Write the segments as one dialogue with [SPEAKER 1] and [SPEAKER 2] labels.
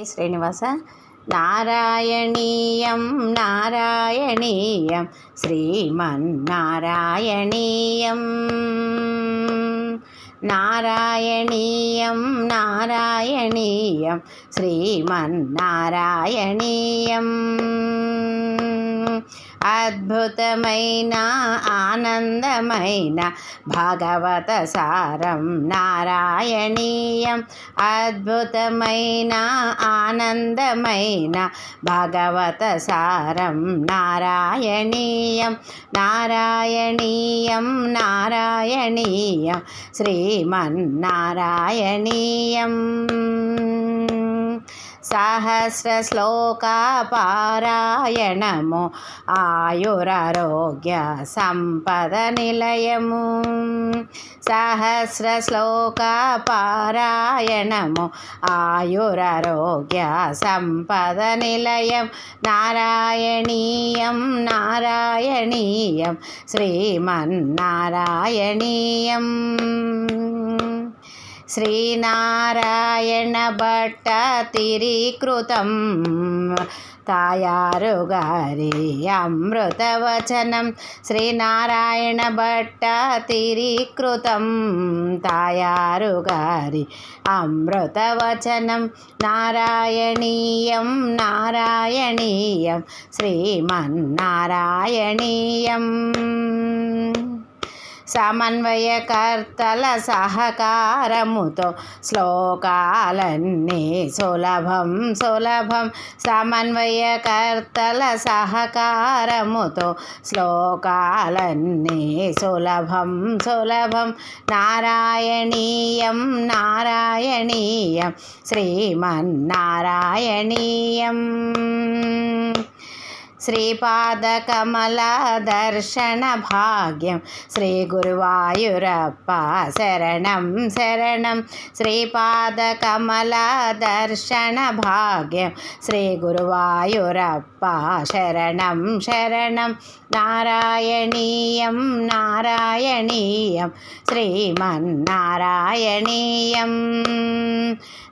[SPEAKER 1] శ్రీనివాస. నారాయణీయం నారాయణీయం శ్రీమన్నారాయణీయం, నారాయణీయం నారాయణీయం శ్రీమన్నారాయణీయం. అద్భుతమైన ఆనందమైన భాగవత సారం నారాయణీయం, అద్భుతమైన ఆనందమైన భాగవత సారం నారాయణీయం, నారాయణీయం నారాయణీయం శ్రీమన్నారాయణీయం. సహస్ర శ్లోక పారాయణము ఆయురారోగ్య సంపద నిలయము, సహస్ర శ్లోక పారాయణము ఆయురారోగ్య సంపద నిలయం, నారాయణీయం నారాయణీయం శ్రీమన్నారాయణీయం. శ్రీనారాయణ భట్ట తిరీకృతం తాయారు గారి అమృతవచనం, శ్రీనారాయణ భట్ట తిరీకృతం తాయారు గారి అమృతవచనం, నారాయణీయం నారాయణీయం శ్రీమన్నారాయణీయం. సమన్వయకర్తల సహకారముతో శ్లోకాలన్నీ సులభం సులభం, సమన్వయకర్తల సహకారముతో శ్లోకాలన్నీ సులభం సులభం, నారాయణీయం నారాయణీయం శ్రీమన్నారాయణీయం. శ్రీపాదకమల దర్శన భాగ్యం శ్రీ గురువాయూరప్ప శరణం శరణం, శ్రీపాదకమల దర్శన భాగ్యం శ్రీ గురువాయూరప్ప శరణం శరణం, నారాయణీయం నారాయణీయం శ్రీమన్నారాయణీయం,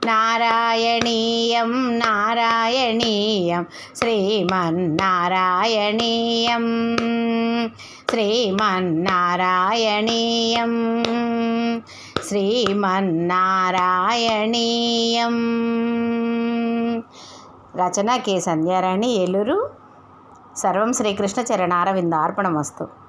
[SPEAKER 1] నారాయణీయం నారాయణీయం శ్రీమన్నారాయణీయం, శ్రీమన్నారాయణీయం శ్రీమన్నారాయణీయం. రచన కె సంధ్యారాణి, ఏలూరు. సర్వం శ్రీకృష్ణ చరణారవిందార్పణమస్తు.